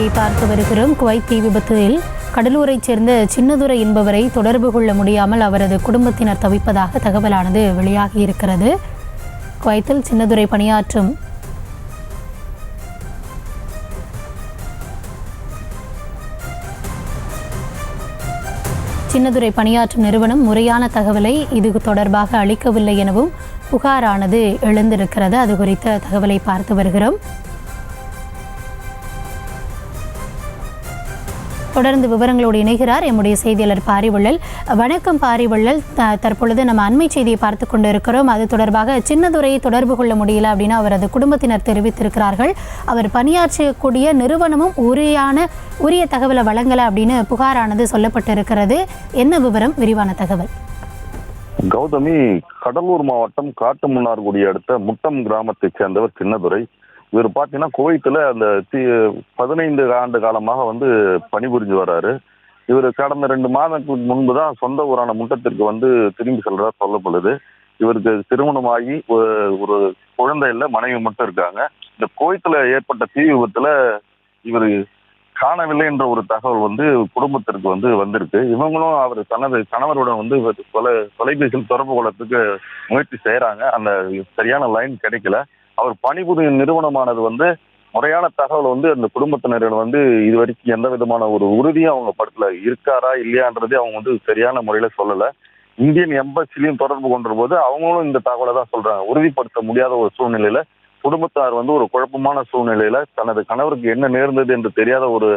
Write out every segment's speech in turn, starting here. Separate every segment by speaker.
Speaker 1: செய்தியை பார்த்து வருகிறோம். குவைத் தீ விபத்தில் கடலூரைச் சேர்ந்த சின்னதுரை என்பவரை தொடர்பு கொள்ள முடியாமல் அவரது குடும்பத்தினர் தவிப்பதாக தகவலானது வெளியாகி இருக்கிறது. குவைத்தில் சின்னதுரை பணியாற்றும் நிறுவனம் முறையான தகவலை இது தொடர்பாக அளிக்கவில்லை எனவும் புகாரானது எழுந்திருக்கிறது. அது குறித்த தகவலை பார்த்து வருகிறோம். தொடர்ந்து விவரங்களோடு இணைகிறார் எம்முடைய செய்தியாளர் பாரிவள்ளல். வணக்கம் பாரிவள்ளல். தற்பொழுது நம்ம அண்மை செய்தியை பார்த்து கொண்டு இருக்கிறோம். அது தொடர்பாக சின்னதுரையை தொடர்பு கொள்ள முடியல அப்படின்னு அவரது குடும்பத்தினர் தெரிவித்திருக்கிறார்கள். அவர் பணியாற்றக்கூடிய நிறுவனமும் உரிய தகவலை வழங்கலை அப்படின்னு புகாரானது சொல்லப்பட்டிருக்கிறது. என்ன விவரம், விரிவான தகவல்?
Speaker 2: கௌதமி, கடலூர் மாவட்டம் காட்டுமன்னார்குடி அடுத்த முட்டம் கிராமத்தைச் சேர்ந்தவர் சின்னதுரை. இவர் பார்த்தீங்கன்னா குவைத்தில் அந்த 15 ஆண்டு காலமாக பணிபுரிஞ்சு வர்றாரு. இவர் கடந்த 2 மாதங்களுக்கு முன்பு தான் சொந்த ஊரான முட்டத்திற்கு திரும்பி செல்றதா சொல்லப்படுது. இவருக்கு திருமணமாகி ஒரு குழந்தை இல்லை, மனைவி மட்டும் இருக்காங்க. இந்த குவைத்தில் ஏற்பட்ட தீ விபத்துல இவர் காணவில்லை என்ற ஒரு தகவல் குடும்பத்திற்கு வந்திருக்கு. இவங்களும் அவர் தனது கணவருடன் தொலைபேசியில் தொடர்பு கொள்ளத்துக்கு முயற்சி செய்யறாங்க. அந்த சரியான லைன் கிடைக்கல. அவர் பணிபுரியும் நிறுவனமானது முறையான தகவல் அந்த குடும்பத்தினர்கள் இது வரைக்கும் எந்த விதமான ஒரு உறுதியும் அவங்க படத்துல இருக்காரா இல்லையான்றதே அவங்க சரியான முறையில சொல்லல. இந்தியன் எம்பசிலையும் தொடர்பு கொண்ட போது அவங்களும் இந்த தகவலை தான் சொல்றாங்க. உறுதிப்படுத்த முடியாத ஒரு சூழ்நிலையில குடும்பத்தார் ஒரு குழப்பமான சூழ்நிலையில தனது கணவருக்கு என்ன நேர்ந்தது என்று தெரியாத ஒரு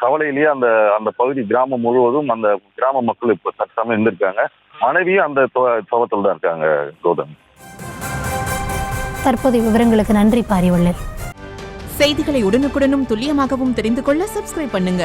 Speaker 2: கவலையிலேயே அந்த பகுதி கிராமம் முழுவதும் அந்த கிராம மக்கள் இப்ப தற்சமயம் இருந்திருக்காங்க. மனைவியும் அந்த சோகத்தில் தான் இருக்காங்க. கௌதமி,
Speaker 1: தற்போதைய விவரங்களுக்கு நன்றி பாரிவள்ளல்.
Speaker 3: செய்திகளை உடனுக்குடனும் துல்லியமாகவும் தெரிந்து கொள்ள சப்ஸ்கிரைப் பண்ணுங்க.